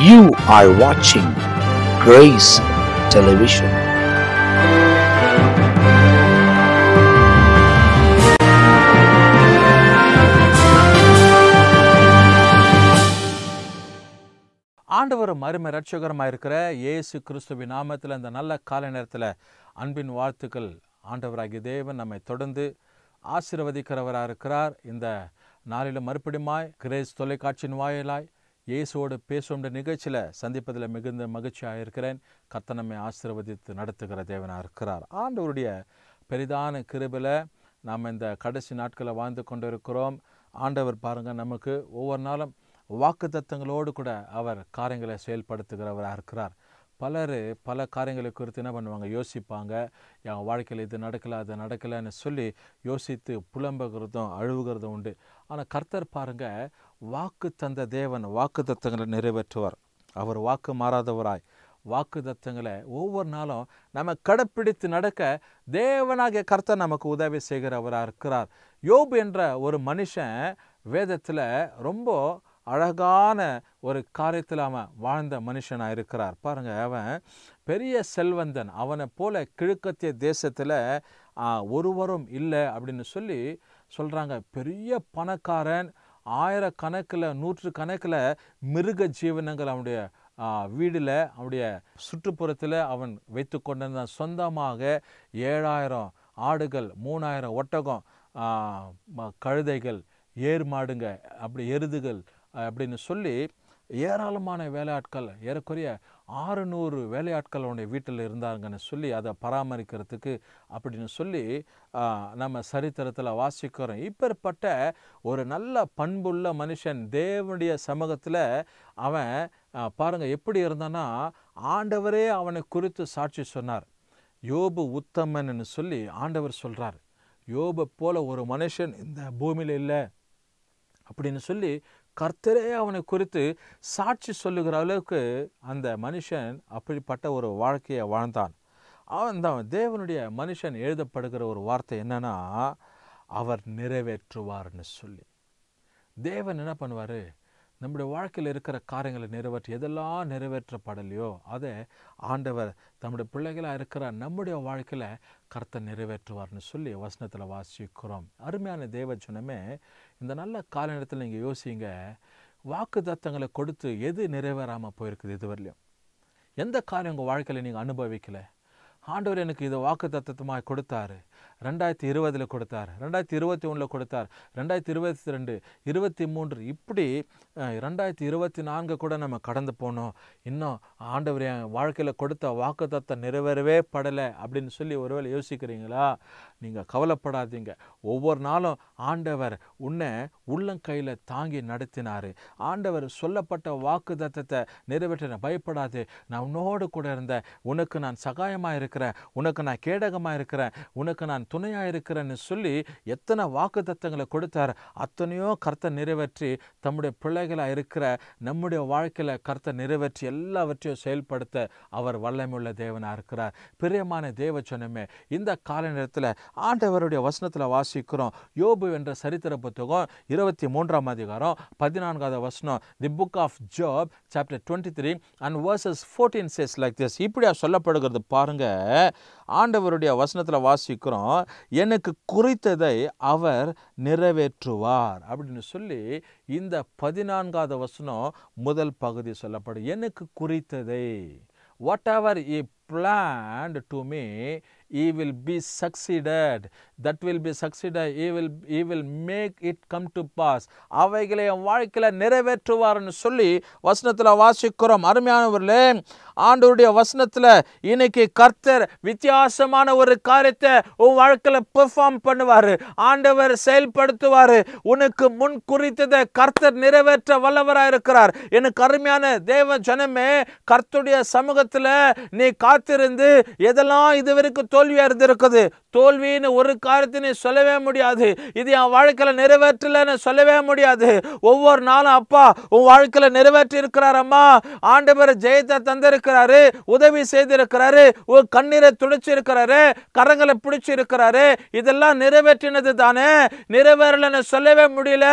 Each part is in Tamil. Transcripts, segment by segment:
You are watching Grace Television. ஆண்டவரும் அருமை இரட்சகருமாய் இருக்கிற இயேசு கிறிஸ்துவின் நாமத்தில் இந்த நல்ல காலை நேரத்தில் அன்பின் வாழ்த்துக்கள். ஆண்டவராகிய தேவன் நம்மை தொடர்ந்து ஆசீர்வதிக்கிறவராக இருக்கிறார். இந்த நாளிலும் மறுபடியுமாய் கிரேஸ் தொலைக்காட்சியின் வாயிலாய் இயேசுவோடு பேசும் நிகழ்ச்சியில் சந்திப்பதில் மிகுந்த மகிழ்ச்சியாக இருக்கிறேன். கர்த்தர் நம்மை ஆசீர்வதித்து நடத்துகிற தேவனாக இருக்கிறார். ஆண்டவருடைய பெரிதான கிருபையில் நாம் இந்த கடைசி நாட்களை வாழ்ந்து கொண்டு இருக்கிறோம். ஆண்டவர் பாருங்கள், நமக்கு ஒவ்வொரு நாளும் வாக்குத்தத்தங்களோடு கூட அவர் காரியங்களை செயல்படுத்துகிறவராக இருக்கிறார். பலர் பல காரியங்களை குறித்து என்ன பண்ணுவாங்க, யோசிப்பாங்க. என் வாழ்க்கையில் இது நடக்கலை அது நடக்கலைன்னு சொல்லி யோசித்து புலம்புகிறதும் அழுவுகிறதும் உண்டு. ஆனால் கர்த்தர் பாருங்கள், வாக்கு தந்த தேவன் வாக்கு தத்தங்களை நிறைவேற்றுவார். அவர் வாக்கு மாறாதவராய் வாக்கு தத்தங்களை ஒவ்வொரு நாளும் நம்ம கடைப்பிடித்து நடக்க தேவனாகிய கர்த்தர் நமக்கு உதவி செய்கிறவராக இருக்கிறார். யோபு என்ற ஒரு மனுஷன் வேதத்தில் ரொம்ப அழகான ஒரு காரியத்தில் அவன் வாழ்ந்த மனுஷனாக இருக்கிறார். பாருங்கள், அவன் பெரிய செல்வந்தன். அவனை போல கிழக்கத்திய தேசத்தில் ஒருவரும் இல்லை அப்படின்னு சொல்லி சொல்கிறாங்க. பெரிய பணக்காரன், ஆயிரக்கணக்கில் நூற்றுக்கணக்கில் மிருக ஜீவனங்கள் அவனுடைய வீடில் அவனுடைய சுற்றுப்புறத்தில் அவன் வைத்து கொண்டிருந்தான். சொந்தமாக 7000 ஆடுகள், 3000 ஒட்டகம், கழுதைகள், ஏர் மாடுங்க, அப்படி எருதுகள் அப்படின்னு சொல்லி ஏராளமான வேலையாட்கள், ஏறக்குறைய 600 வேலையாட்கள் அவனுடைய வீட்டில் இருந்தாங்கன்னு சொல்லி அதை பராமரிக்கிறதுக்கு அப்படின்னு சொல்லி நம்ம சரித்திரத்தில் வாசிக்கிறோம். இப்பேற்பட்ட ஒரு நல்ல பண்புள்ள மனுஷன் தேவனுடைய சமூகத்தில் அவன் பாருங்கள் எப்படி இருந்தான்னா, ஆண்டவரே அவனை குறித்து சாட்சி சொன்னார். யோபு உத்தமன்னு சொல்லி ஆண்டவர் சொல்கிறார். யோபை போல ஒரு மனுஷன் இந்த பூமியில் இல்லை அப்படின்னு சொல்லி கர்த்தரே அவனை குறித்து சாட்சி சொல்லுகிற அளவுக்கு அந்த மனுஷன் அப்படிப்பட்ட ஒரு வாழ்க்கையை வாழ்ந்தான். அவன் தான் தேவனுடைய மனுஷன் எழுதப்படுகிற ஒரு வார்த்தை என்னன்னா, அவர் நிறைவேற்றுவார்னு சொல்லி. தேவன் என்ன பண்ணுவார், நம்முடைய வாழ்க்கையில் இருக்கிற காரியங்களை நிறைவேற்றி எதெல்லாம் நிறைவேற்றப்படலையோ அதை ஆண்டவர் நம்முடைய பிள்ளைகளாக இருக்கிற நம்முடைய வாழ்க்கையில் கர்த்தர் நிறைவேற்றுவார்னு சொல்லி வசனத்தில் வாசிக்கிறோம். அருமையான தேவஜனமே, இந்த நல்ல கால நேரத்தில் நீங்கள் யோசிங்க, வாக்கு தத்தங்களை கொடுத்து எது நிறைவேறாமல் போயிருக்குது இதுவரையிலும்? எந்த காரியம் உங்கள் வாழ்க்கையில் நீங்கள் அனுபவிக்கலை? ஆண்டவர் எனக்கு இதை வாக்கு தத்தமாக கொடுத்தாரு. 2020 கொடுத்தார், 2021 கொடுத்தார், 2022, 23, இப்படி 2024 கூட நம்ம கடந்து போனோம். இன்னும் ஆண்டவர் என் வாழ்க்கையில் கொடுத்த வாக்கு தத்தம் நிறைவேறவே படலை அப்படின்னு சொல்லி ஒருவேளை யோசிக்கிறீங்களா? நீங்கள் கவலைப்படாதீங்க. ஒவ்வொரு நாளும் ஆண்டவர் உன்னை உள்ளங்கையில் தாங்கி நடத்தினார். ஆண்டவர் சொல்லப்பட்ட வாக்கு தத்தத்தை நிறைவேற்ற பயப்படாது, நான் உன்னோடு கூட இருந்தேன், உனக்கு நான் சகாயமாக இருக்கிறேன், உனக்கு நான் கேடகமாக இருக்கிறேன், உனக்கு நான் துணையாக இருக்கிறேன்னு சொல்லி எத்தனை வாக்கு தத்தங்களை கொடுத்தார். அத்தனையோ கர்த்தர் நிறைவேற்றி தம்முடைய பிள்ளைகளாக இருக்கிற நம்முடைய வாழ்க்கையில் கர்த்தர் நிறைவேற்றி எல்லாவற்றையும் செயல்படுத்த அவர் வல்லமையுள்ள தேவனாக இருக்கிறார். பிரியமான தேவஜனமே, இந்த கால நேரத்தில் ஆண்டவருடைய வசனத்தில் வாசிக்கிறோம். யோபு என்ற சரித்திர புத்தகம் 23ஆம் அதிகாரம் 14வது வசனம். The book of Job chapter 23 and verses 14 says like this. இப்படியா சொல்லப்படுகிறது பாருங்க. ஆண்டவருடைய வசனத்தில் வாசிக்கிறோம், எனக்கு குறித்ததை அவர் நிறைவேற்றுவார் அப்படின்னு சொல்லி இந்த 14வது வசனம் முதல் பகுதி சொல்லப்படும். எனக்கு குறித்ததை, whatever he planned to me, he will be succeeded. That will be succeeded. He will make it come to pass. அவைகளை என் வாழ்க்கையில் நிறைவேற்றுவார்னு சொல்லி வசனத்தில் வாசிக்கிறோம். அருமையானவர்களே, ஆண்டவருடைய வசனத்தில் இன்னைக்கு கர்த்தர் வித்தியாசமான ஒரு காரியத்தை உன் வாழ்க்கையில் பெர்ஃபார்ம் பண்ணுவார். ஆண்டவர் செயல்படுத்துவார். உனக்கு முன் குறித்ததை கர்த்தர் நிறைவேற்ற வல்லவராக இருக்கிறார். எனக்கு அருமையான தேவ ஜனமே, கர்த்தருடைய சமூகத்தில் நீ காத்திருந்து எதெல்லாம் இதுவரைக்கும் தோல்வியா இருந்திருக்குது, தோல்வின்னு ஒரு காரியத்தினை சொல்லவே முடியாது. இது என் வாழ்க்கையில நிறைவேற்றலன்னு சொல்லவே முடியாது. ஒவ்வொரு நாளும் அப்பா உன் வாழ்க்கையில நிறைவேற்றி இருக்கிறாரம்மா, ஆண்டவர் ஜெயத்தை தந்திருக்கிறாரு, உதவி செய்திருக்கிறாரு, ஒரு கண்ணீரை துடைச்சி இருக்கிறாரு, கரங்களை பிடிச்சி இருக்கிறாரு. இதெல்லாம் நிறைவேற்றினது தானே, நிறைவேறலன்னு சொல்லவே முடியல.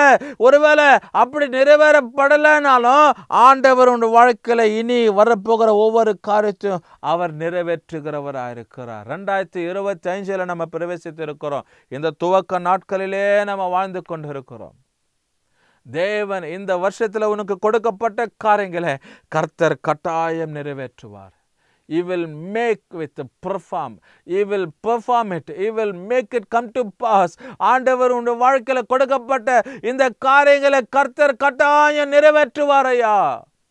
ஒருவேளை அப்படி நிறைவேறப்படலைனாலும் ஆண்டவர் உன் வாழ்க்கையில இனி வரப்போகிற ஒவ்வொரு காரியத்தையும் அவர் நிறைவேற்றுகிறவராக இருக்கிறார். 2025 நம்ம பிரவேசித்து இருக்கிறோம். இந்த துவக்க நாட்களிலே நம்ம வாழ்ந்து கொண்டு இருக்கிறோம். தேவன் இந்த வருஷத்துல உனக்கு கொடுக்கப்பட்ட காரியங்களை கர்த்தர் கட்டாயம் நிறைவேற்றுவார். He will make with perform. He will perform it. He will make it come to pass. ஆண்டவர் உன் வாழ்க்கையில கொடுக்கப்பட்ட இந்த காரியங்களை கர்த்தர் கட்டாயம் நிறைவேற்றுவார் ஐயா.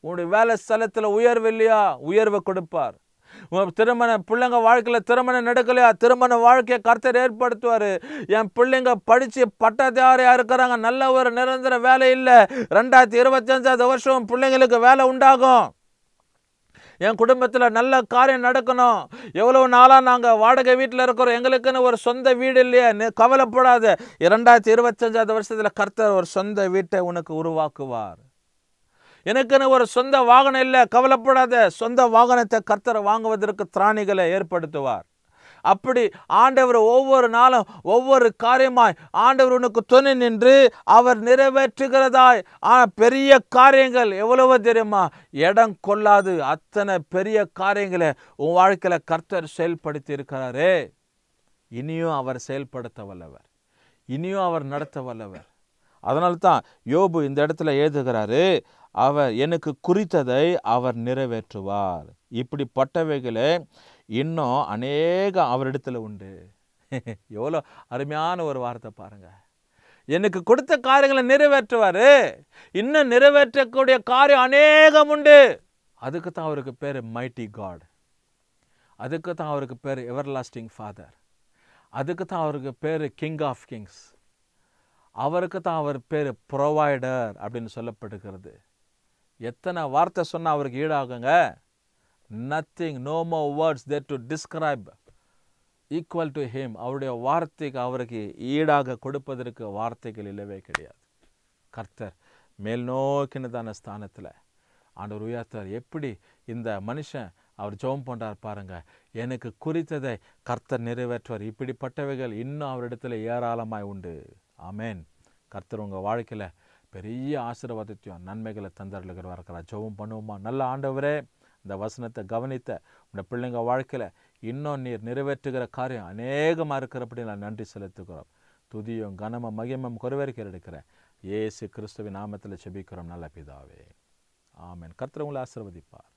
உன்னுடைய வேலை ஸ்தலத்துல உயர்வு இல்லையா, உயர்வை கொடுப்பார். திருமண பிள்ளைங்க வாழ்க்கையில திருமணம் நடக்கலையா, திருமண வாழ்க்கையை கர்த்தர் ஏற்படுத்துவாரு. என் பிள்ளைங்க படிச்சு பட்டதாரியா இருக்கிறாங்க, நல்ல ஒரு நிரந்தர வேலை இல்லை, 2025 வருஷம் பிள்ளைங்களுக்கு வேலை உண்டாகும். என் குடும்பத்தில் நல்ல காரியம் நடக்கணும். எவ்வளவு நாளாக நாங்கள் வாடகை வீட்டில் இருக்கிறோம், எங்களுக்குன்னு ஒரு சொந்த வீடு இல்லையா, கவலைப்படாத. 2025 வருஷத்தில் கர்த்தர் ஒரு சொந்த வீட்டை உனக்கு உருவாக்குவார். எனக்குன்னு ஒரு சொந்த வாகனம் இல்லை, கவலைப்படாத. சொந்த வாகனத்தை கர்த்தர் வாங்குவதற்கு திராணிகளை ஏற்படுத்துவார். அப்படி ஆண்டவர் ஒவ்வொரு நாளும் ஒவ்வொரு காரியமாய் ஆண்டவர் உனக்கு துணை நின்று அவர் நிறைவேற்றுகிறதாய் பெரிய காரியங்கள் எவ்வளவு தெரியுமா, இடம் கொள்ளாது அத்தனை பெரிய காரியங்களை உன் வாழ்க்கையில கர்த்தர் செயல்படுத்தி இருக்கிறாரே. இனியும் அவர் செயல்படுத்த வல்லவர், இனியும் அவர் நடத்த வல்லவர். அதனால்தான் யோபு இந்த இடத்துல எழுதுகிறாரு, அவர் எனக்கு குறித்ததை அவர் நிறைவேற்றுவார். இப்படிப்பட்டவைகளே இன்னும் அநேக அவரிடத்துல உண்டு. எவ்வளோ அருமையான ஒரு வார்த்தை பாருங்க. எனக்கு கொடுத்த காரியங்களை நிறைவேற்றுவாரு, இன்னும் நிறைவேற்றக்கூடிய காரியம் அநேகம் உண்டு. அதுக்கு தான் அவருக்கு பேர் மைட்டி காட், அதுக்கு தான் அவருக்கு பேர் எவர்லாஸ்டிங் ஃபாதர், அதுக்கு தான் அவருக்கு பேர் கிங் ஆஃப் கிங்ஸ், அவருக்கு தான் அவர் பேர் ப்ரொவைடர் அப்படின்னு சொல்லப்படுகிறது. எத்தனை வார்த்தை சொன்னால் அவருக்கு ஈடாகுங்க? Nothing, no more words there to describe equal to him. அவருடைய வார்த்தைக்கு அவருக்கு ஈடாக கொடுப்பதற்கு வார்த்தைகள் இல்லவே கிடையாது. கர்த்தர் மேல் நோக்கினதான ஸ்தானத்தில் ஆண்டவர் உயர்த்தார். எப்படி இந்த மனுஷன் அவர் ஜெபம் பண்ணுறார் பாருங்க, எனக்கு குறித்ததை கர்த்தர் நிறைவேற்றுவார். இப்படிப்பட்டவைகள் இன்னும் அவரிடத்துல ஏராளமாய் உண்டு. ஆமேன். கர்த்தர் உங்கள் வாழ்க்கையில் பெரிய ஆசீர்வாதத்தையும் நன்மைகளை தந்தருளுகிறவராக இருக்கிறார். ஜெபம் பண்ணுவோமா? நல்ல ஆண்டவரே, இந்த வசனத்தை கவனித்த உடைய பிள்ளைங்க வாழ்க்கையில் இன்னும் நீர் நிறைவேற்றுகிற காரியம் அநேகமாக இருக்கிறபடி நான் நன்றி செலுத்துகிறோம். துதியும் கனமும் மகிமும் குறைவரைக்கும் எடுக்கிறேன் இயேசு கிறிஸ்துவின் நாமத்தில் ஜெபிக்கிறோம் நல்ல பிதாவே. ஆமென். கர்த்தர் உங்களை ஆசீர்வதிப்பார்.